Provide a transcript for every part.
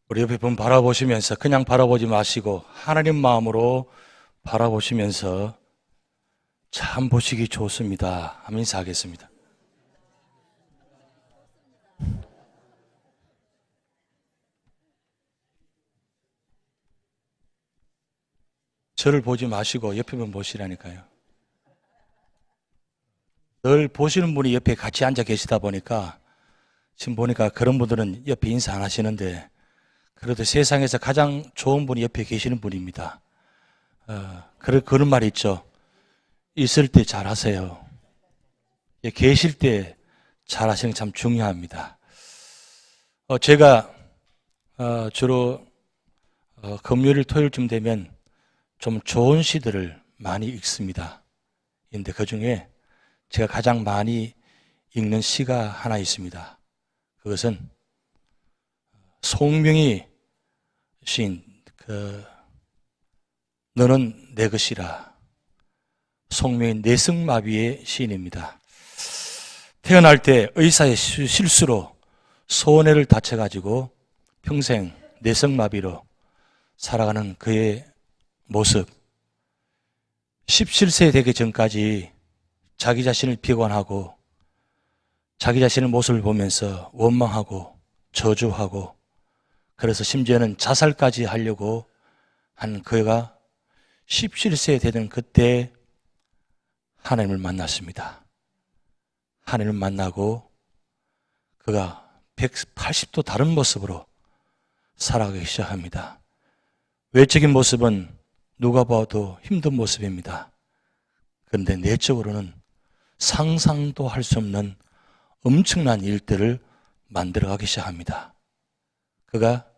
우리 옆에 분 바라보시면서 그냥 바라보지 마시고 하나님 마음으로 바라보시면서 참 보시기 좋습니다 하면 인사하겠습니다. 저를 보지 마시고 옆에 분 보시라니까요. 늘 보시는 분이 옆에 같이 앉아 계시다 보니까 지금 보니까 그런 분들은 옆에 인사 안 하시는데 그래도 세상에서 가장 좋은 분이 옆에 계시는 분입니다. 그런 말이 있죠. 있을 때 잘하세요. 계실 때 잘하시는 게 참 중요합니다. 제가 주로 금요일 토요일쯤 되면 좀 좋은 시들을 많이 읽습니다. 그런데 그 중에 제가 가장 많이 읽는 시가 하나 있습니다. 그것은 송명희 시인 너는 내 것이라, 송명희 뇌성마비의 시인입니다. 태어날 때 의사의 실수로 손해를 다쳐가지고 평생 뇌성마비로 살아가는 그의 모습, 17세 되기 전까지 자기 자신을 비관하고 자기 자신의 모습을 보면서 원망하고 저주하고 그래서 심지어는 자살까지 하려고 한 그가 17세 되던 그때 하나님을 만났습니다. 하나님을 만나고 그가 180도 다른 모습으로 살아가기 시작합니다. 외적인 모습은 누가 봐도 힘든 모습입니다. 그런데 내적으로는 상상도 할 수 없는 엄청난 일들을 만들어가기 시작합니다. 그가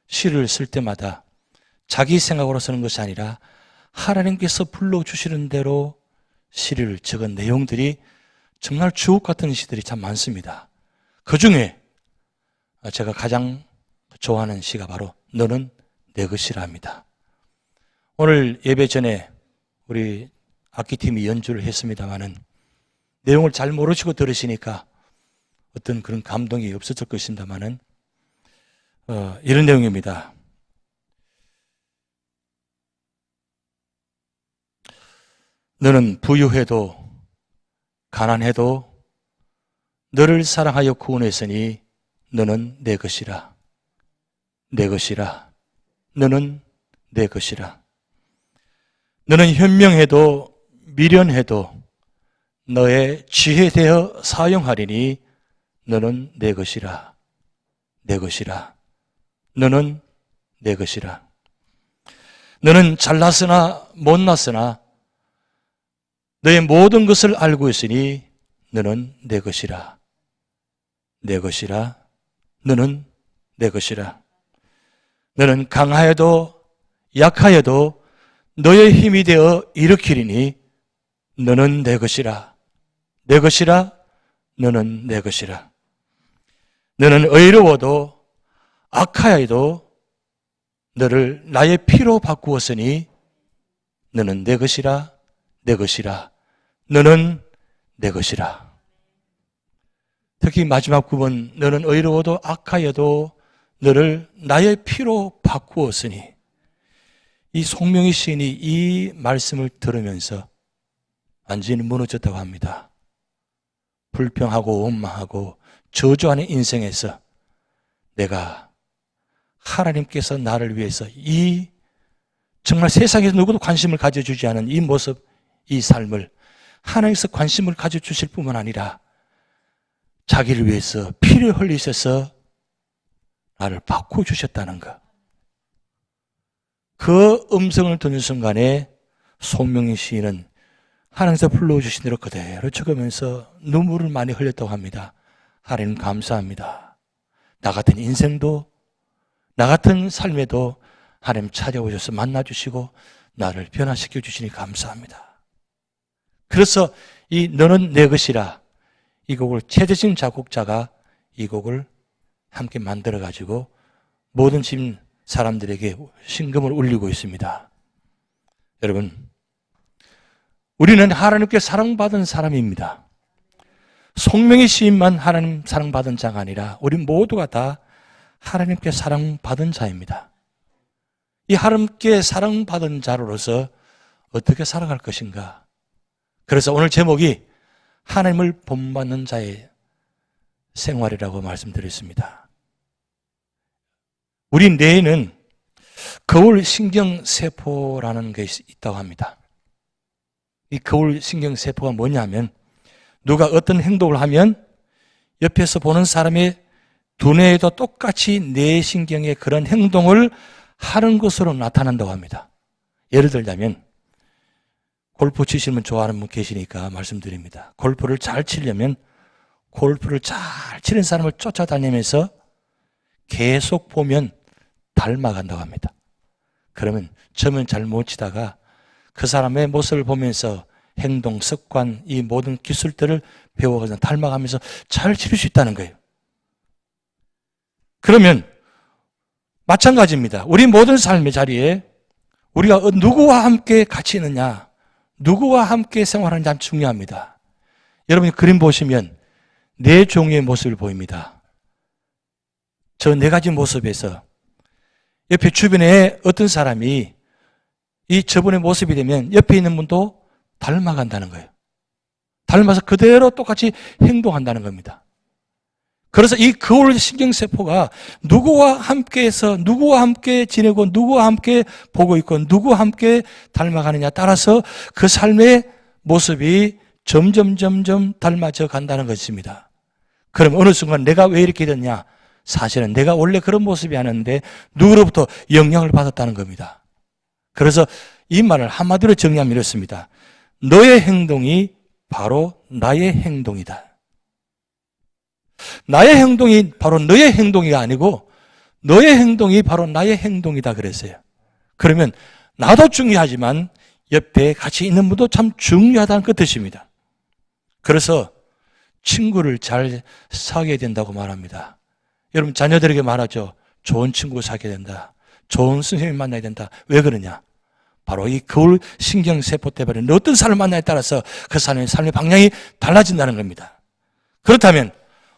시를 쓸 때마다 자기 생각으로 쓰는 것이 아니라 하나님께서 불러주시는 대로 시를 적은 내용들이 정말 주옥 같은 시들이 참 많습니다. 그 중에 제가 가장 좋아하는 시가 바로 너는 내 것이라 합니다. 오늘 예배 전에 우리 악기팀이 연주를 했습니다마는 내용을 잘 모르시고 들으시니까 어떤 그런 감동이 없었을 것입니다마는 이런 내용입니다. 너는 부유해도 가난해도 너를 사랑하여 구원했으니 너는 내 것이라. 내 것이라. 너는 내 것이라. 너는 현명해도 미련해도 너의 지혜 되어 사용하리니 너는 내 것이라. 내 것이라. 너는 내 것이라. 너는 잘났으나 못났으나 너의 모든 것을 알고 있으니 너는 내 것이라. 내 것이라. 너는 내 것이라. 너는 강하여도 약하여도 너의 힘이 되어 일으키리니 너는 내 것이라. 내 것이라. 너는 내 것이라. 너는 의로워도 악하여도 너를 나의 피로 바꾸었으니 너는 내 것이라. 내 것이라. 너는 내 것이라. 특히 마지막 부분 너는 의로워도 악하여도 너를 나의 피로 바꾸었으니 이 송명희 시인이 이 말씀을 들으면서 완전히 무너졌다고 합니다. 불평하고 원망하고 저주하는 인생에서 내가 하나님께서 나를 위해서 이 정말 세상에서 누구도 관심을 가져주지 않은 이 모습, 이 삶을 하나님께서 관심을 가져주실 뿐만 아니라 자기를 위해서 피를 흘리셔서 나를 바꿔주셨다는 것. 그 음성을 듣는 순간에 송명희 시인은 하나님께서 불러주신 대로 그대로 적으면서 눈물을 많이 흘렸다고 합니다. 하나님 감사합니다. 나 같은 인생도 나 같은 삶에도 하나님 찾아오셔서 만나주시고 나를 변화시켜 주시니 감사합니다. 그래서 이 너는 내 것이라 이 곡을 최재진 작곡자가 이 곡을 함께 만들어가지고 모든 집 사람들에게 신금을 울리고 있습니다. 여러분, 우리는 하나님께 사랑받은 사람입니다. 송명희 시인만 하나님 사랑받은 자가 아니라 우리 모두가 다 하나님께 사랑받은 자입니다. 이 하나님께 사랑받은 자로서 어떻게 살아갈 것인가? 그래서 오늘 제목이 하나님을 본받는 자의 생활이라고 말씀드렸습니다. 우리 뇌에는 거울 신경세포라는 게 있다고 합니다. 이 거울 신경세포가 뭐냐면 누가 어떤 행동을 하면 옆에서 보는 사람의 두뇌에도 똑같이 뇌신경의 그런 행동을 하는 것으로 나타난다고 합니다. 예를 들자면 골프 치시는 분 좋아하는 분 계시니까 말씀드립니다. 골프를 잘 치려면 골프를 잘 치는 사람을 쫓아다니면서 계속 보면 닮아간다고 합니다. 그러면 처음엔 잘 못 치다가 그 사람의 모습을 보면서 행동, 습관, 이 모든 기술들을 배워가서 닮아가면서 잘 칠 수 있다는 거예요. 그러면 마찬가지입니다. 우리 모든 삶의 자리에 우리가 누구와 함께 같이 있느냐, 누구와 함께 생활하느냐 참 중요합니다. 여러분이 그림 보시면 네 종류의 모습을 보입니다. 저 네 가지 모습에서 옆에 주변에 어떤 사람이 이 저분의 모습이 되면 옆에 있는 분도 닮아간다는 거예요. 닮아서 그대로 똑같이 행동한다는 겁니다. 그래서 이 거울 신경세포가 누구와 함께해서 누구와 함께 지내고 누구와 함께 보고 있고 누구와 함께 닮아가느냐 따라서 그 삶의 모습이 점점 닮아져 간다는 것입니다. 그럼 어느 순간 내가 왜 이렇게 됐냐? 사실은 내가 원래 그런 모습이 아닌데 누구로부터 영향을 받았다는 겁니다. 그래서 이 말을 한마디로 정리하면 이렇습니다. 너의 행동이 바로 나의 행동이다. 나의 행동이 바로 너의 행동이 아니고 너의 행동이 바로 나의 행동이다 그랬어요. 그러면 나도 중요하지만 옆에 같이 있는 분도 참 중요하다는 그 뜻입니다. 그래서 친구를 잘 사귀어야 된다고 말합니다. 여러분 자녀들에게 말하죠. 좋은 친구 사귀어야 된다. 좋은 선생님 만나야 된다. 왜 그러냐? 바로 이 거울 신경세포 때문에 어떤 사람을 만나에 따라서 그 사람의 삶의 방향이 달라진다는 겁니다. 그렇다면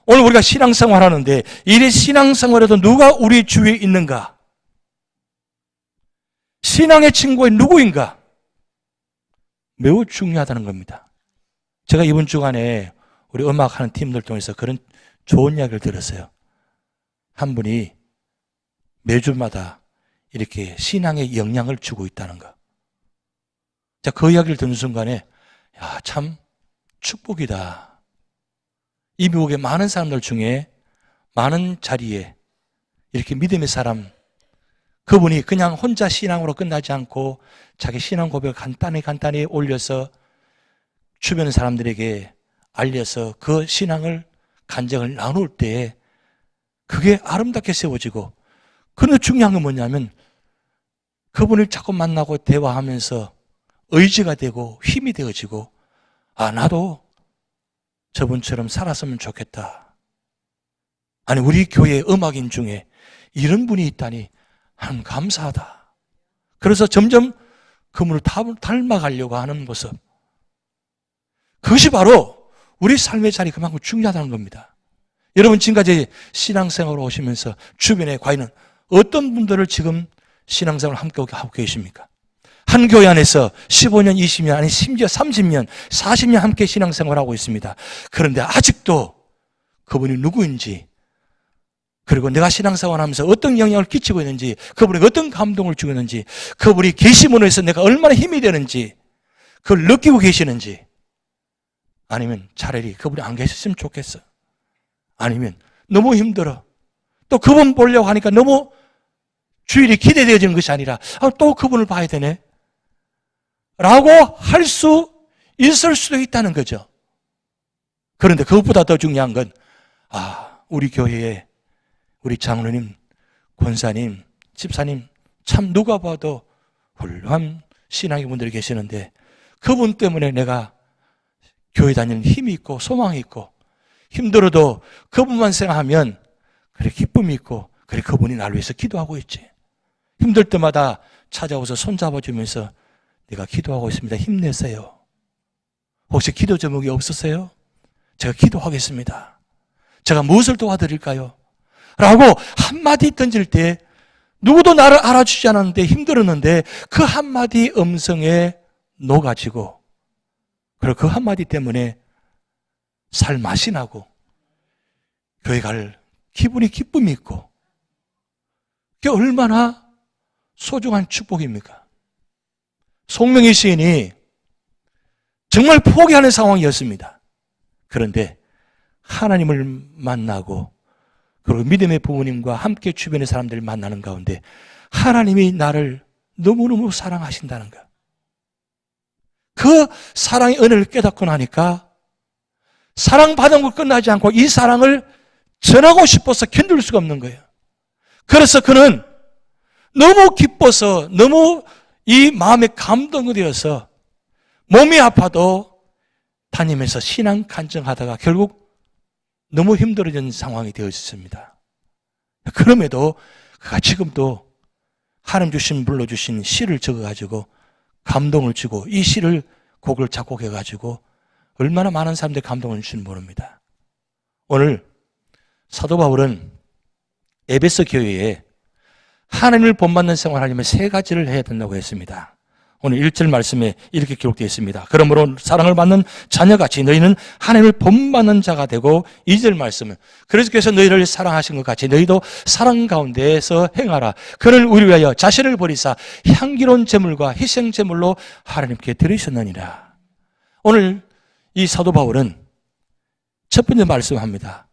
오늘 우리가 신앙생활 하는데 이 신앙생활에도 누가 우리 주위에 있는가? 신앙의 친구가 누구인가? 매우 중요하다는 겁니다. 제가 이번 주간에 우리 음악하는 팀들 통해서 그런 좋은 이야기를 들었어요. 한 분이 매주마다 이렇게 신앙에 영향을 주고 있다는 거. 자, 그 이야기를 듣는 순간에 야, 참 축복이다. 이 미국의 많은 사람들 중에 많은 자리에 이렇게 믿음의 사람, 그분이 그냥 혼자 신앙으로 끝나지 않고 자기 신앙 고백을 간단히 올려서 주변 사람들에게 알려서 그 신앙을 간증을 나눌 때 그게 아름답게 세워지고, 그런데 중요한 건 뭐냐면 그분을 자꾸 만나고 대화하면서 의지가 되고 힘이 되어지고, 아, 나도 저분처럼 살았으면 좋겠다. 아니, 우리 교회 음악인 중에 이런 분이 있다니 참 감사하다. 그래서 점점 그분을 닮아가려고 하는 모습, 그것이 바로 우리 삶의 자리 그만큼 중요하다는 겁니다. 여러분 지금까지 신앙생활을 오시면서 주변에 과연 어떤 분들을 지금 신앙생활을 함께 하고 계십니까? 한 교회 안에서 15년, 20년, 아니 심지어 30년, 40년 함께 신앙생활을 하고 있습니다. 그런데 아직도 그분이 누구인지, 그리고 내가 신앙생활을 하면서 어떤 영향을 끼치고 있는지, 그분이 어떤 감동을 주고 있는지, 그분이 계심으로 해서 내가 얼마나 힘이 되는지 그걸 느끼고 계시는지, 아니면 차라리 그분이 안 계셨으면 좋겠어, 아니면 너무 힘들어, 또 그분 보려고 하니까 너무 주일이 기대되어지는 것이 아니라 또 그분을 봐야 되네 라고 할 수 있을 수도 있다는 거죠. 그런데 그것보다 더 중요한 건, 우리 교회에 우리 장로님, 권사님, 집사님 참 누가 봐도 훌륭한 신앙의 분들이 계시는데 그분 때문에 내가 교회 다니는 힘이 있고 소망이 있고, 힘들어도 그분만 생각하면 그래 기쁨이 있고, 그래 그분이 나를 위해서 기도하고 있지. 힘들 때마다 찾아와서 손잡아주면서 내가 기도하고 있습니다. 힘내세요. 혹시 기도 제목이 없으세요? 제가 기도하겠습니다. 제가 무엇을 도와드릴까요? 라고 한마디 던질 때 누구도 나를 알아주지 않았는데 힘들었는데 그 한마디 음성에 녹아지고 그리고 그 한마디 때문에 살 맛이 나고 교회 갈 기쁨이 있고 그게 얼마나 소중한 축복입니까? 송명희 시인이 정말 포기하는 상황이었습니다. 그런데 하나님을 만나고 그리고 믿음의 부모님과 함께 주변의 사람들을 만나는 가운데 하나님이 나를 너무너무 사랑하신다는 것. 그 사랑의 은혜를 깨닫고 나니까 사랑받은 걸 끝나지 않고 이 사랑을 전하고 싶어서 견딜 수가 없는 거예요. 그래서 그는 너무 기뻐서 너무 이 마음에 감동이 되어서 몸이 아파도 다니면서 신앙 간증하다가 결국 너무 힘들어진 상황이 되어 있습니다. 그럼에도 그가 지금도 하나님 주신 불러주신 시를 적어가지고 감동을 주고 이 시를 곡을 작곡해가지고 얼마나 많은 사람들이 감동을 주시는지 모릅니다. 오늘 사도 바울은 에베소 교회에 하나님을 본받는 생활을 하려면 세 가지를 해야 된다고 했습니다. 오늘 1절 말씀에 이렇게 기록되어 있습니다. 그러므로 사랑을 받는 자녀같이 너희는 하나님을 본받는 자가 되고 2절 말씀은 그래서 너희를 사랑하신 것 같이 너희도 사랑 가운데에서 행하라. 그를 우리 위하여 자신을 버리사 향기로운 제물과 희생 제물로 하나님께 드리셨느니라. 오늘 이 사도 바울은 첫 번째 말씀합니다.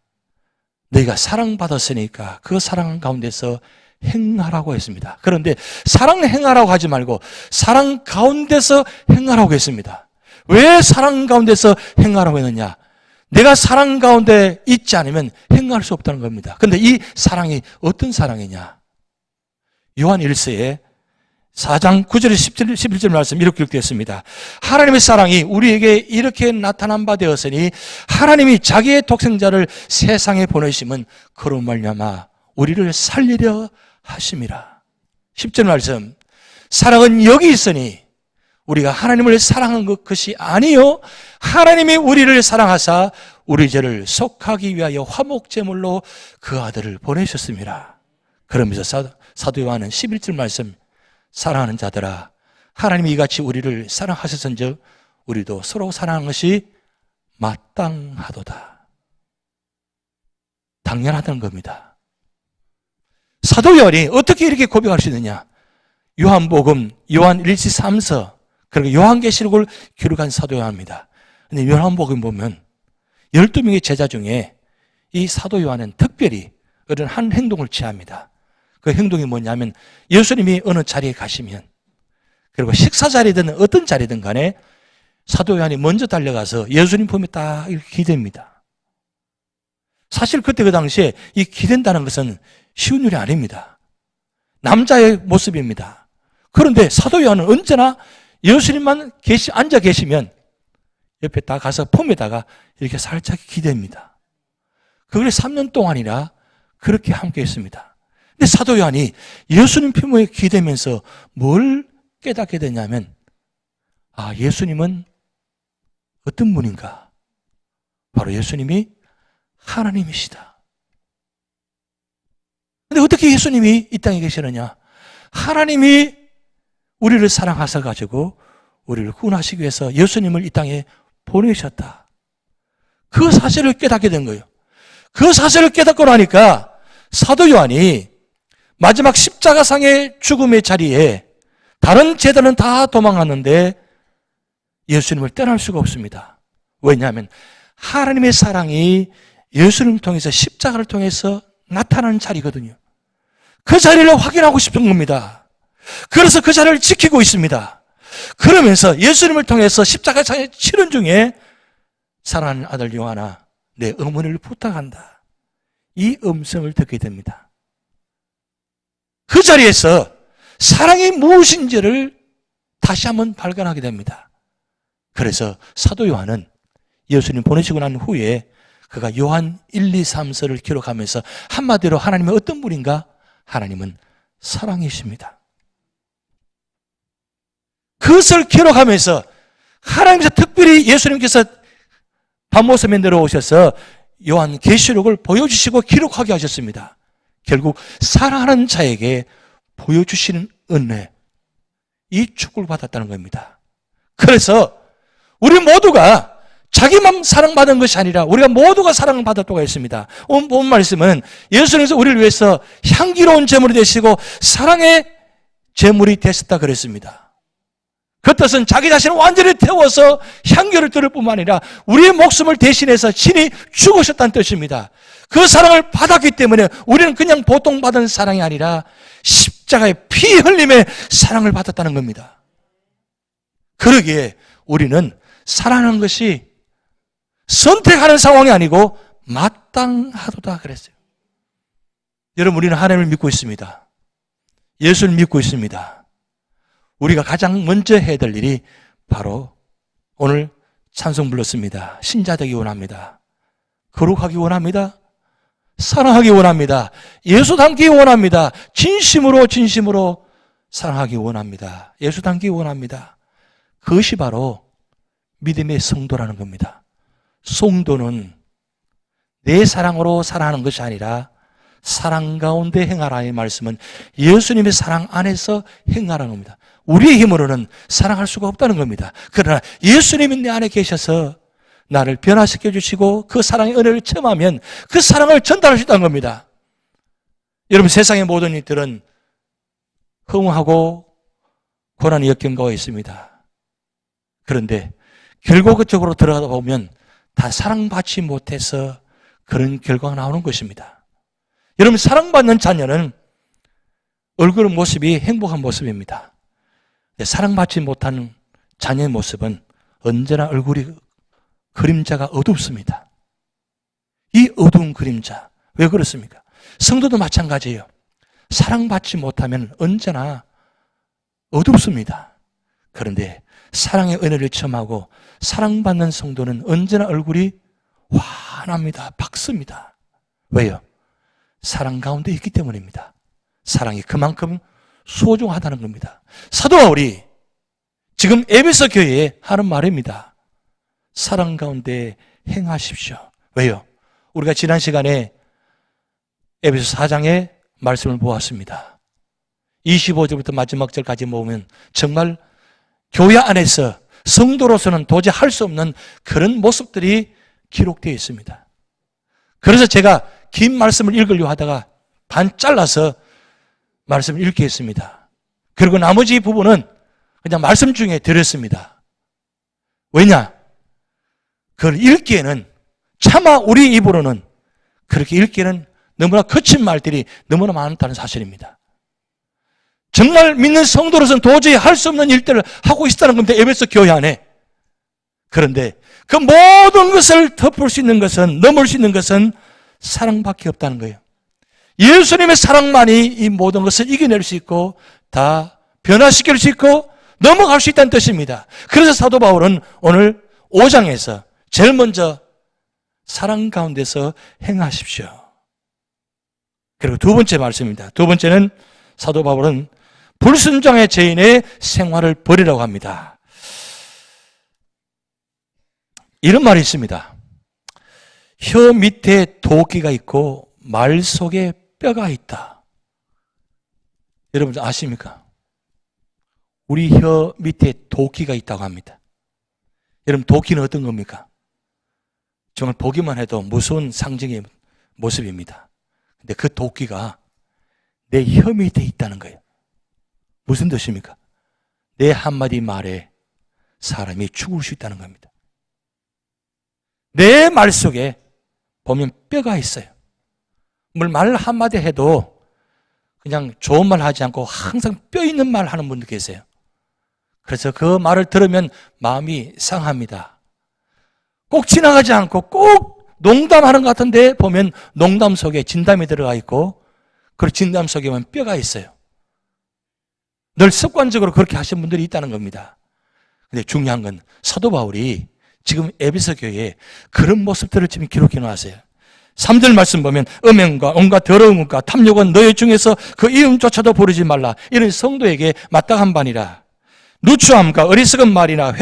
너희가 사랑받았으니까 그 사랑 가운데서 행하라고 했습니다. 그런데 사랑 행하라고 하지 말고 사랑 가운데서 행하라고 했습니다. 왜 사랑 가운데서 행하라고 했느냐? 내가 사랑 가운데 있지 않으면 행할 수 없다는 겁니다. 그런데 이 사랑이 어떤 사랑이냐? 요한 1서에 4장 9절 11절 말씀 이렇게 기록되었습니다. 하나님의 사랑이 우리에게 이렇게 나타난 바 되었으니 하나님이 자기의 독생자를 세상에 보내심은 그로 말미암아 우리를 살리려 하심이라. 10절 말씀. 사랑은 여기 있으니 우리가 하나님을 사랑한 것이 아니요 하나님이 우리를 사랑하사 우리 죄를 속하기 위하여 화목제물로 그 아들을 보내셨습니다. 그러면서 사도 요한은 11절 말씀. 사랑하는 자들아 하나님이 이같이 우리를 사랑하셨은즉 우리도 서로 사랑하는 것이 마땅하도다. 당연하다는 겁니다. 사도 요한이 어떻게 이렇게 고백할 수 있느냐? 요한복음, 요한 1시 3서, 그리고 요한계시록을 기록한 사도 요한입니다. 근데 요한복음 보면 12명의 제자 중에 이 사도 요한은 특별히 그런 한 행동을 취합니다. 그 행동이 뭐냐면 예수님이 어느 자리에 가시면 그리고 식사 자리든 어떤 자리든 간에 사도 요한이 먼저 달려가서 예수님 품에 딱 이렇게 기댑니다. 사실 그때 그 당시에 이 기댄다는 것은 쉬운 일이 아닙니다. 남자의 모습입니다. 그런데 사도 요한은 언제나 예수님만 앉아 계시면 옆에 딱 가서 품에다가 이렇게 살짝 기댑니다. 그걸 3년 동안이나 그렇게 함께 했습니다. 근데 사도 요한이 예수님 품에 기대면서 뭘 깨닫게 되냐면 예수님은 어떤 분인가? 바로 예수님이 하나님이시다. 근데 어떻게 예수님이 이 땅에 계시느냐? 하나님이 우리를 사랑하셔 가지고 우리를 구원하시기 위해서 예수님을 이 땅에 보내셨다. 그 사실을 깨닫게 된 거예요. 그 사실을 깨닫고 나니까 사도 요한이 마지막 십자가상의 죽음의 자리에 다른 제자는 다 도망갔는데 예수님을 떠날 수가 없습니다. 왜냐하면 하나님의 사랑이 예수님을 통해서 십자가를 통해서 나타나는 자리거든요. 그 자리를 확인하고 싶은 겁니다. 그래서 그 자리를 지키고 있습니다. 그러면서 예수님을 통해서 십자가상의 치른 중에 사랑하는 아들 요한아 내 어머니를 부탁한다. 이 음성을 듣게 됩니다. 그 자리에서 사랑이 무엇인지를 다시 한번 발견하게 됩니다. 그래서 사도 요한은 예수님 보내시고 난 후에 그가 요한 1, 2, 3서를 기록하면서 한마디로 하나님은 어떤 분인가? 하나님은 사랑이십니다. 그것을 기록하면서 하나님께서 특별히 예수님께서 밤모섬에 내려오셔서 요한 계시록을 보여주시고 기록하게 하셨습니다. 결국 사랑하는 자에게 보여주시는 은혜, 이 축복을 받았다는 겁니다. 그래서 우리 모두가 자기만 사랑받은 것이 아니라 우리가 모두가 사랑을 받았다고 했습니다. 오늘 본 말씀은 예수님께서 우리를 위해서 향기로운 제물이 되시고 사랑의 제물이 되셨다 그랬습니다. 그 뜻은 자기 자신을 완전히 태워서 향기를 들을 뿐만 아니라 우리의 목숨을 대신해서 친히 죽으셨다는 뜻입니다. 그 사랑을 받았기 때문에 우리는 그냥 보통 받은 사랑이 아니라 십자가의 피 흘림의 사랑을 받았다는 겁니다. 그러기에 우리는 사랑하는 것이 선택하는 상황이 아니고 마땅하도다 그랬어요. 여러분, 우리는 하나님을 믿고 있습니다. 예수를 믿고 있습니다. 우리가 가장 먼저 해야 될 일이 바로 오늘 찬송 불렀습니다. 신자되기 원합니다. 거룩하기 원합니다. 사랑하기 원합니다. 예수 닮기 원합니다. 진심으로 사랑하기 원합니다. 예수 닮기 원합니다. 그것이 바로 믿음의 성도라는 겁니다. 성도는 내 사랑으로 사랑하는 것이 아니라 사랑 가운데 행하라의 말씀은 예수님의 사랑 안에서 행하라는 겁니다. 우리의 힘으로는 사랑할 수가 없다는 겁니다. 그러나 예수님이 내 안에 계셔서 나를 변화시켜 주시고 그 사랑의 은혜를 체험하면 그 사랑을 전달할 수 있다는 겁니다. 여러분, 세상의 모든 일들은 허무하고 고난이 역경과 있습니다. 그런데 결과적으로 들어가다 보면 다 사랑받지 못해서 그런 결과가 나오는 것입니다. 여러분, 사랑받는 자녀는 얼굴 모습이 행복한 모습입니다. 사랑받지 못하는 자녀의 모습은 언제나 얼굴이 그림자가 어둡습니다. 이 어두운 그림자, 왜 그렇습니까? 성도도 마찬가지예요. 사랑받지 못하면 언제나 어둡습니다. 그런데 사랑의 은혜를 체험하고 사랑받는 성도는 언제나 얼굴이 환합니다. 밝습니다. 왜요? 사랑 가운데 있기 때문입니다. 사랑이 그만큼 소중하다는 겁니다. 사도 바울이 지금 에베소 교회에 하는 말입니다. 사랑 가운데 행하십시오. 왜요? 우리가 지난 시간에 에베소 4장의 말씀을 보았습니다. 25절부터 마지막 절까지 보면 정말 교회 안에서 성도로서는 도저히 할 수 없는 그런 모습들이 기록되어 있습니다. 그래서 제가 긴 말씀을 읽으려고 하다가 반 잘라서 말씀을 읽게 했습니다. 그리고 나머지 부분은 그냥 말씀 중에 드렸습니다. 왜냐? 그걸 읽기에는 차마 우리 입으로는 그렇게 읽기에는 너무나 거친 말들이 너무나 많다는 사실입니다. 정말 믿는 성도로서는 도저히 할 수 없는 일들을 하고 있다는 겁니다. 에베소 교회 안에. 그런데 그 모든 것을 덮을 수 있는 것은, 넘을 수 있는 것은 사랑밖에 없다는 거예요. 예수님의 사랑만이 이 모든 것을 이겨낼 수 있고 다 변화시킬 수 있고 넘어갈 수 있다는 뜻입니다. 그래서 사도 바울은 오늘 5장에서 제일 먼저 사랑 가운데서 행하십시오. 그리고 두 번째 말씀입니다. 두 번째는 사도 바울은 불순종의 죄인의 생활을 버리라고 합니다. 이런 말이 있습니다. 혀 밑에 도끼가 있고 말 속에 뼈가 있다. 여러분 아십니까? 우리 혀 밑에 도끼가 있다고 합니다. 여러분, 도끼는 어떤 겁니까? 정말 보기만 해도 무서운 상징의 모습입니다. 근데 그 도끼가 내 혀 밑에 있다는 거예요. 무슨 뜻입니까? 내 한마디 말에 사람이 죽을 수 있다는 겁니다. 내 말 속에 보면 뼈가 있어요. 말 한마디 해도 그냥 좋은 말 하지 않고 항상 뼈 있는 말 하는 분들 계세요. 그래서 그 말을 들으면 마음이 상합니다. 꼭 지나가지 않고 꼭 농담하는 것 같은데 보면 농담 속에 진담이 들어가 있고 그 진담 속에 보면 뼈가 있어요. 늘 습관적으로 그렇게 하시는 분들이 있다는 겁니다. 근데 중요한 건 사도 바울이 지금 에베소 교회에 그런 모습들을 지금 기록해 놓았어요. 3절 말씀 보면 음행과 온갖 더러운 것과 탐욕은 너희 중에서 그 이름조차도 부르지 말라. 이런 성도에게 마땅한 바니라. 누추함과 어리석은 말이나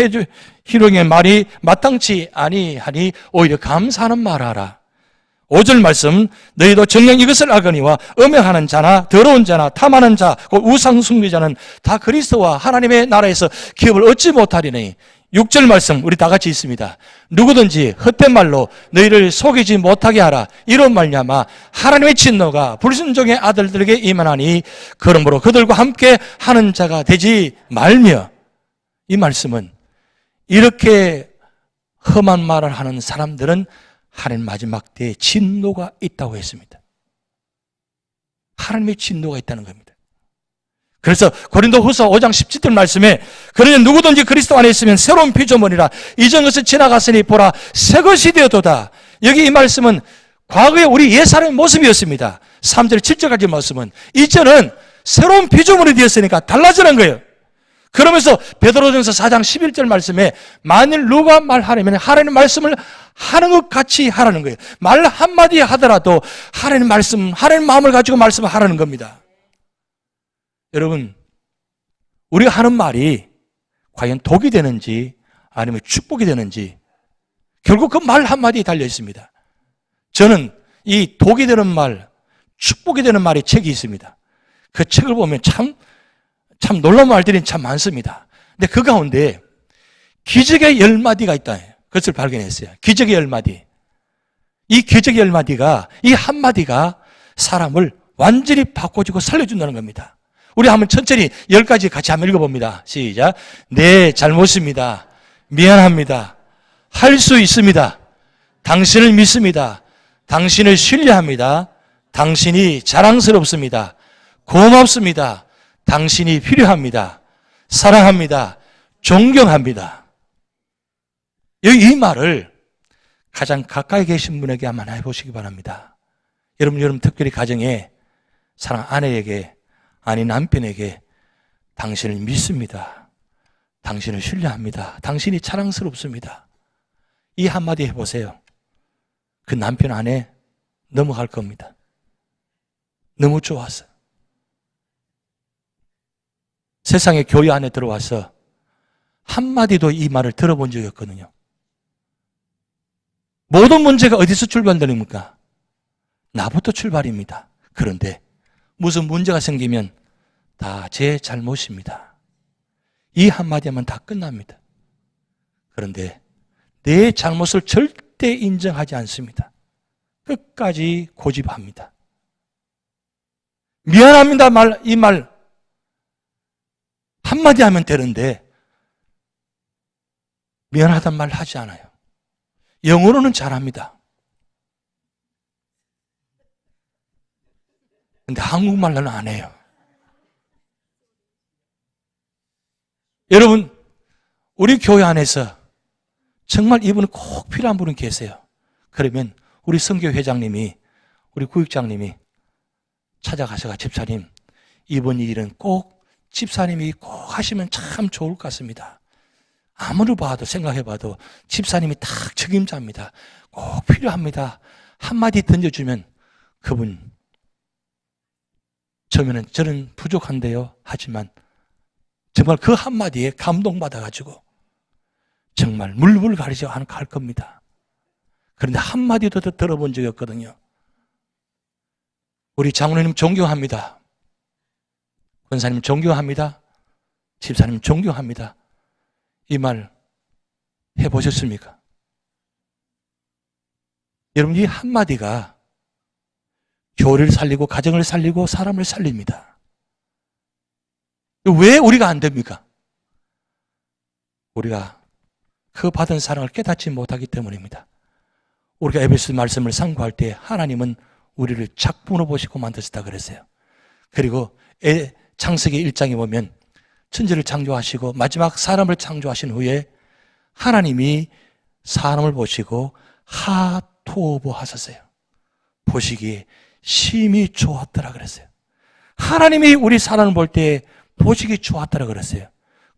희롱의 말이 마땅치 아니하니 오히려 감사하는 말하라. 5절 말씀, 너희도 정녕 이것을 알거니와 음행하는 자나 더러운 자나 탐하는 자, 우상 숭배자는 다 그리스도와 하나님의 나라에서 기업을 얻지 못하리니. 6절 말씀 우리 다 같이 있습니다. 누구든지 헛된 말로 너희를 속이지 못하게 하라. 이런 말냐마 하나님의 진노가 불순종의 아들들에게 임하나니 그러므로 그들과 함께 하는 자가 되지 말며. 이 말씀은 이렇게 험한 말을 하는 사람들은 하나님 마지막 때에 진노가 있다고 했습니다. 하나님의 진노가 있다는 겁니다. 그래서 고린도후서 5장 17절 말씀에 그러니 누구든지 그리스도 안에 있으면 새로운 피조물이라 이전 것을 지나갔으니 보라 새 것이 되었도다. 여기 이 말씀은 과거에 우리 옛사람의 모습이었습니다. 3절 7절까지 말씀은 이제는 새로운 피조물이 되었으니까 달라지는 거예요. 그러면서 베드로전서 4장 11절 말씀에 만일 누가 말하려면 하나님 말씀을 하는 것 같이 하라는 거예요. 말 한마디 하더라도 하나님 말씀, 하나님 마음을 가지고 말씀을 하라는 겁니다. 여러분, 우리가 하는 말이 과연 독이 되는지 아니면 축복이 되는지 결국 그 말 한마디에 달려 있습니다. 저는 이 독이 되는 말, 축복이 되는 말의 책이 있습니다. 그 책을 보면 참 놀라운 말들이 참 많습니다. 근데 그 가운데 기적의 10마디가 있다. 그것을 발견했어요. 기적의 10마디. 이 기적의 10마디가, 이 한마디가 사람을 완전히 바꿔주고 살려준다는 겁니다. 우리 한번 천천히 10가지 같이 한번 읽어봅니다. 시작. 네, 잘못입니다. 미안합니다. 할 수 있습니다. 당신을 믿습니다. 당신을 신뢰합니다. 당신이 자랑스럽습니다. 고맙습니다. 당신이 필요합니다. 사랑합니다. 존경합니다. 이 말을 가장 가까이 계신 분에게 한번 해보시기 바랍니다. 여러분 특별히 가정에 사랑 아내에게 아니 남편에게 당신을 믿습니다. 당신을 신뢰합니다. 당신이 자랑스럽습니다. 이 한마디 해보세요. 그 남편 아내 넘어갈 겁니다. 너무 좋았어요. 세상에 교회 안에 들어와서 한마디도 이 말을 들어본 적이 없거든요. 모든 문제가 어디서 출발됩니까? 나부터 출발입니다. 그런데 무슨 문제가 생기면 다 제 잘못입니다. 이 한마디면 다 끝납니다. 그런데 내 잘못을 절대 인정하지 않습니다. 끝까지 고집합니다. 미안합니다 이 말 한마디 하면 되는데 미안하단 말 하지 않아요. 영어로는 잘합니다. 근데 한국말로는 안 해요. 여러분, 우리 교회 안에서 정말 이분은 꼭 필요한 분은 계세요. 그러면 우리 선교 회장님이, 우리 구역장님이 찾아가셔가 집사님, 이번 일은 꼭 집사님이 꼭 하시면 참 좋을 것 같습니다. 아무리 봐도 생각해봐도 집사님이 딱 책임자입니다. 꼭 필요합니다. 한마디 던져주면 그분 저는 부족한데요. 하지만 정말 그 한마디에 감동받아가지고 정말 물불 가리지 않고 갈 겁니다. 그런데 한마디도 더 들어본 적이 없거든요. 우리 장로님 존경합니다. 권사님 존경합니다. 집사님 존경합니다. 이 말 해보셨습니까? 여러분, 이 한마디가 교회를 살리고 가정을 살리고 사람을 살립니다. 왜 우리가 안 됩니까? 우리가 그 받은 사랑을 깨닫지 못하기 때문입니다. 우리가 에베소 말씀을 상고할 때 하나님은 우리를 작품으로 보시고 만드셨다 그랬어요. 그리고 창세기 1장에 보면 천지를 창조하시고 마지막 사람을 창조하신 후에 하나님이 사람을 보시고 하토보 하셨어요. 보시기에 심히 좋았더라 그랬어요. 하나님이 우리 사람을 볼 때 보시기 좋았더라 그랬어요.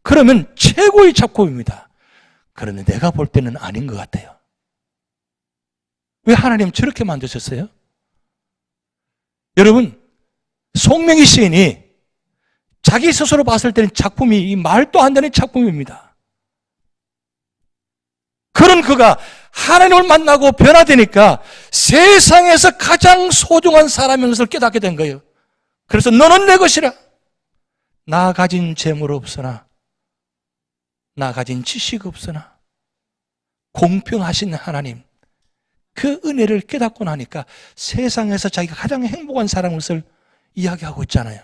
그러면 최고의 작품입니다. 그런데 내가 볼 때는 아닌 것 같아요. 왜 하나님 저렇게 만드셨어요? 여러분, 송명희 시인이 자기 스스로 봤을 때는 작품이 말도 안 되는 작품입니다. 그런 그가 하나님을 만나고 변화되니까 세상에서 가장 소중한 사람인 것을 깨닫게 된 거예요. 그래서 너는 내 것이라. 나 가진 재물 없으나, 나 가진 지식 없으나 공평하신 하나님, 그 은혜를 깨닫고 나니까 세상에서 자기가 가장 행복한 사람인 것을 이야기하고 있잖아요.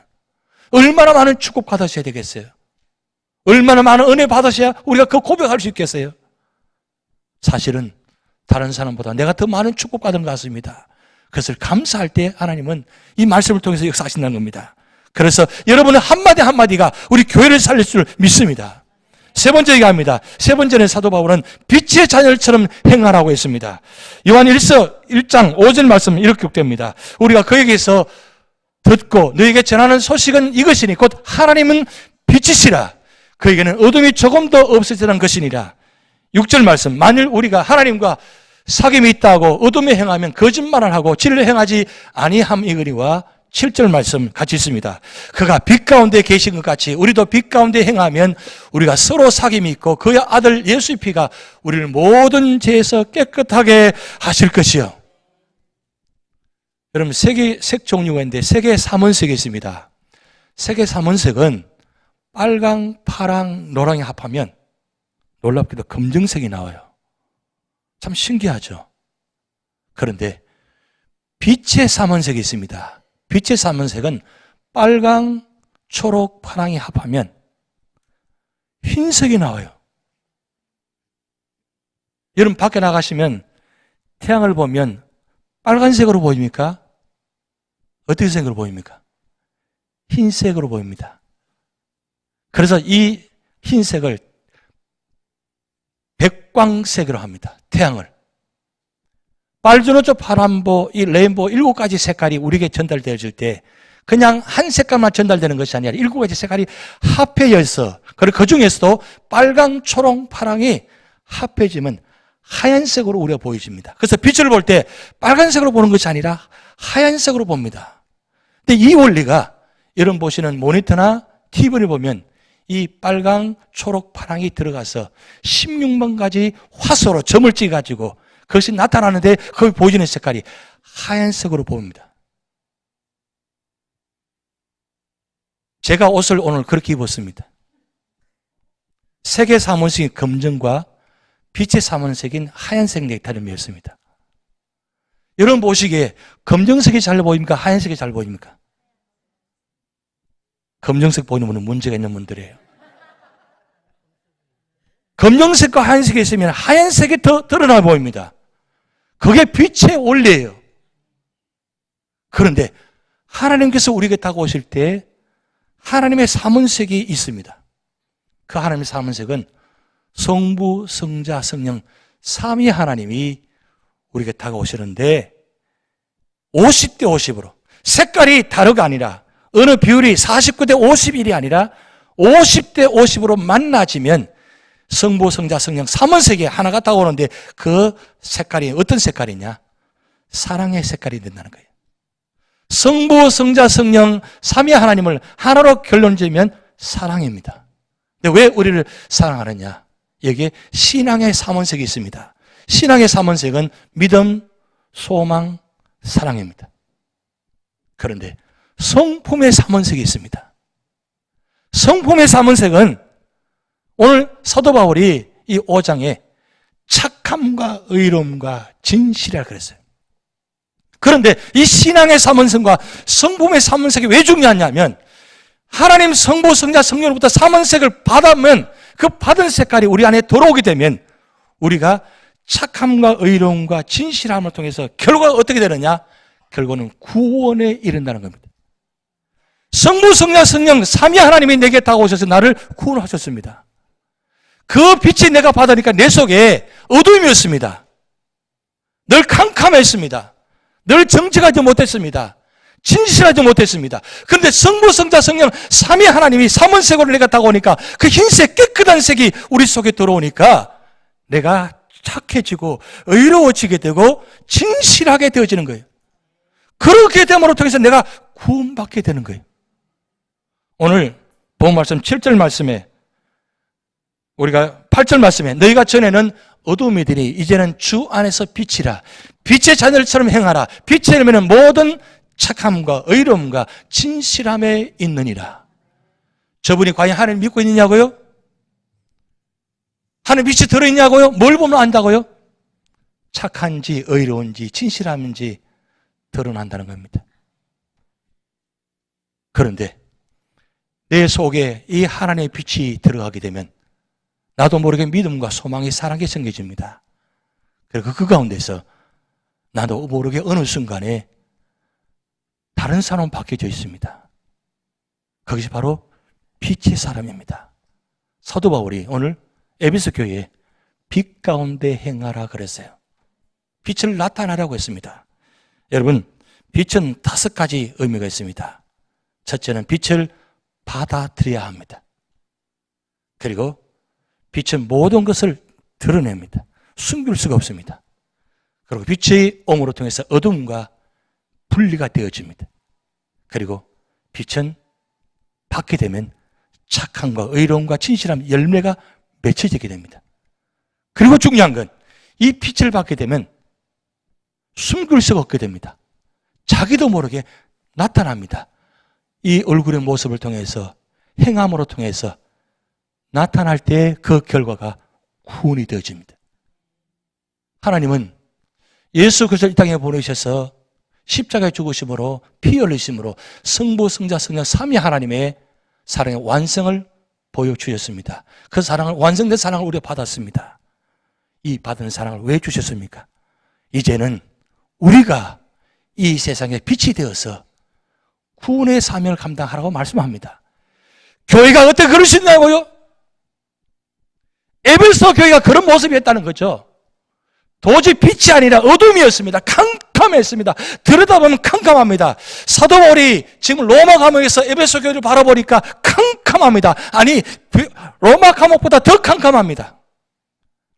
얼마나 많은 축복 받으셔야 되겠어요? 얼마나 많은 은혜 받으셔야 우리가 그 고백할 수 있겠어요? 사실은 다른 사람보다 내가 더 많은 축복 받은 것 같습니다. 그것을 감사할 때 하나님은 이 말씀을 통해서 역사하신다는 겁니다. 그래서 여러분의 한마디 한마디가 우리 교회를 살릴 줄 믿습니다. 세 번째 얘기합니다. 세 번째는 사도 바울은 빛의 자녀처럼 행하라고 했습니다. 요한 1장 5절 말씀 이렇게 기록됩니다. 우리가 그에게서 듣고 너에게 전하는 소식은 이것이니 곧 하나님은 빛이시라. 그에게는 어둠이 조금도 없으시다는 것이니라. 6절 말씀, 만일 우리가 하나님과 사귐이 있다고 어둠에 행하면 거짓말을 하고 진리를 행하지 아니함이거니와 7절 말씀 같이 있습니다. 그가 빛 가운데 계신 것 같이 우리도 빛 가운데 행하면 우리가 서로 사귐이 있고 그의 아들 예수의 피가 우리를 모든 죄에서 깨끗하게 하실 것이요. 여러분, 색 종류가 있는데 색의 삼원색이 있습니다. 색의 삼원색은 빨강, 파랑, 노랑이 합하면 놀랍게도 검정색이 나와요. 참 신기하죠. 그런데 빛의 삼원색이 있습니다. 빛의 삼원색은 빨강, 초록, 파랑이 합하면 흰색이 나와요. 여러분 밖에 나가시면 태양을 보면 빨간색으로 보입니까? 어떻게 색으로 보입니까? 흰색으로 보입니다. 그래서 이 흰색을 백광색으로 합니다. 태양을. 빨주노초, 파란보, 이 레인보우 7가지 색깔이 우리에게 전달되어질 때 그냥 한 색깔만 전달되는 것이 아니라 7가지 색깔이 합해져서, 그리고 그 중에서도 빨강, 초록, 파랑이 합해지면 하얀색으로 우리가 보여집니다. 그래서 빛을 볼 때 빨간색으로 보는 것이 아니라 하얀색으로 봅니다. 근데 이 원리가 여러분 보시는 모니터나 TV를 보면 이 빨강, 초록, 파랑이 들어가서 16만 가지 화소로 점을 찍어가지고 그것이 나타나는데 거기 보여지는 색깔이 하얀색으로 보입니다. 제가 옷을 오늘 그렇게 입었습니다. 색의 삼원색인 검정과 빛의 삼원색인 하얀색 넥타이를 메었습니다. 여러분 보시기에 검정색이 잘 보입니까? 하얀색이 잘 보입니까? 검정색 보이는 분은 문제가 있는 분들이에요. 검정색과 하얀색이 있으면 하얀색이 더 드러나 보입니다. 그게 빛의 원리예요. 그런데 하나님께서 우리에게 다가오실 때 하나님의 삼원색이 있습니다. 그 하나님의 삼원색은 성부, 성자, 성령 삼위 하나님이 우리에게 다가오시는데 50대 50으로 색깔이 다르가 아니라 어느 비율이 49대 51이 아니라 50대 50으로 만나지면 성부, 성자, 성령 삼원색이 하나가 다가오는데 그 색깔이 어떤 색깔이냐? 사랑의 색깔이 된다는 거예요. 성부, 성자, 성령 삼위 하나님을 하나로 결론지으면 사랑입니다. 근데 왜 우리를 사랑하느냐? 여기에 신앙의 삼원색이 있습니다. 신앙의 삼원색은 믿음, 소망, 사랑입니다. 그런데 성품의 삼원색이 있습니다. 성품의 삼원색은 오늘 사도 바울이 이 5장에 착함과 의로움과 진실이라 그랬어요. 그런데 이 신앙의 삼원색과 성품의 삼원색이 왜 중요하냐면 하나님 성부, 성자, 성령으로부터 삼원색을 받으면 그 받은 색깔이 우리 안에 들어오게 되면 우리가 착함과 의로움과 진실함을 통해서 결과가 어떻게 되느냐? 결과는 구원에 이른다는 겁니다. 성부, 성자, 성령 삼위 하나님이 내게 다가오셔서 나를 구원하셨습니다. 그 빛이 내가 받으니까 내 속에 어두움이었습니다. 늘 캄캄했습니다. 늘 정직하지 못했습니다. 진실하지 못했습니다. 그런데 성부, 성자, 성령 삼위 하나님이 삼원색으로 내가 다가오니까 그 흰색 깨끗한 색이 우리 속에 들어오니까 내가 착해지고 의로워지게 되고 진실하게 되어지는 거예요. 그렇게 됨으로 통해서 내가 구원받게 되는 거예요. 오늘 본 말씀 7절 말씀에 우리가 8절 말씀에 너희가 전에는 어둠이더니 이제는 주 안에서 빛이라. 빛의 자녀들처럼 행하라. 빛의 열매는 모든 착함과 의로움과 진실함에 있느니라. 저분이 과연 하나님 믿고 있느냐고요? 하나님 빛이 들어있냐고요? 뭘 보면 안다고요? 착한지 의로운지 진실함인지 드러난다는 겁니다. 그런데 내 속에 이 하나님의 빛이 들어가게 되면 나도 모르게 믿음과 소망이 사랑이 생겨집니다. 그리고 그 가운데서 나도 모르게 어느 순간에 다른 사람으로 바뀌어져 있습니다. 그것이 바로 빛의 사람입니다. 사도 바울이 오늘 에베소 교회에 빛 가운데 행하라 그랬어요. 빛을 나타내라고 했습니다. 여러분, 빛은 5가지 의미가 있습니다. 첫째는 빛을 받아들여야 합니다. 그리고 빛은 모든 것을 드러냅니다. 숨길 수가 없습니다. 그리고 빛의 옴으로 통해서 어둠과 분리가 되어집니다. 그리고 빛은 받게 되면 착함과 의로움과 진실함 열매가 맺혀지게 됩니다. 그리고 중요한 건 이 빛을 받게 되면 숨길 수가 없게 됩니다. 자기도 모르게 나타납니다. 이 얼굴의 모습을 통해서 행함으로 통해서 나타날 때 그 결과가 구원이 되어집니다. 하나님은 예수 그리스도를 이 땅에 보내셔서 십자가에 죽으심으로 피 흘리심으로 성부, 성자, 성령 삼위 하나님의 사랑의 완성을 보여주셨습니다. 그 사랑을, 완성된 사랑을 우리가 받았습니다. 이 받은 사랑을 왜 주셨습니까? 이제는 우리가 이 세상에 빛이 되어서 구원의 사명을 감당하라고 말씀합니다. 교회가 어떻게 그럴 수 있냐고요? 에베소 교회가 그런 모습이었다는 거죠. 도저히 빛이 아니라 어둠이었습니다. 캄캄했습니다. 들여다보면 캄캄합니다. 사도 바울이 지금 로마 감옥에서 에베소 교회를 바라보니까 캄캄합니다. 아니, 로마 감옥보다 더 캄캄합니다.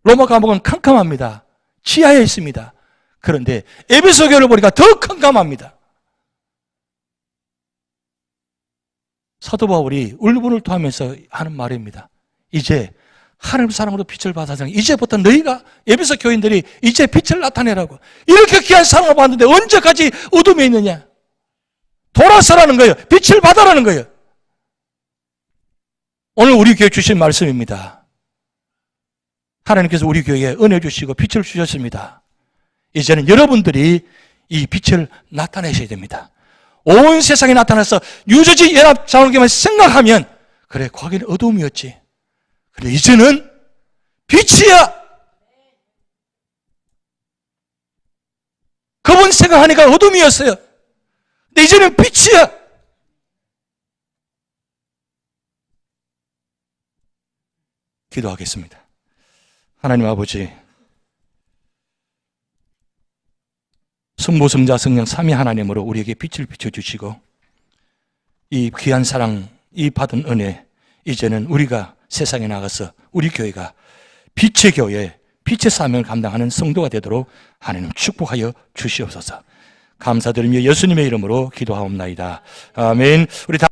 로마 감옥은 캄캄합니다. 지하에 있습니다. 그런데 에베소 교회를 보니까 더 캄캄합니다. 사도 바울이 울분을 토하면서 하는 말입니다. 이제 하나님 사랑으로 빛을 받아서 이제부터 너희가 에베소 교인들이 이제 빛을 나타내라고. 이렇게 귀한 사랑을 받는데 언제까지 어둠에 있느냐? 돌아서라는 거예요. 빛을 받아라는 거예요. 오늘 우리 교회 주신 말씀입니다. 하나님께서 우리 교회에 은혜 주시고 빛을 주셨습니다. 이제는 여러분들이 이 빛을 나타내셔야 됩니다. 온 세상에 나타나서 유저지 연합 장로교회만 생각하면 그래, 과거에는 어둠이었지. 그런데 이제는 빛이야. 그분 생각하니까 어둠이었어요. 근데 이제는 빛이야. 기도하겠습니다. 하나님 아버지, 성부, 성자, 성령 삼위 하나님으로 우리에게 빛을 비춰주시고 이 귀한 사랑, 이 받은 은혜, 이제는 우리가 세상에 나가서 우리 교회가 빛의 교회, 빛의 사명을 감당하는 성도가 되도록 하나님 축복하여 주시옵소서. 감사드리며 예수님의 이름으로 기도하옵나이다. 아멘. 우리 다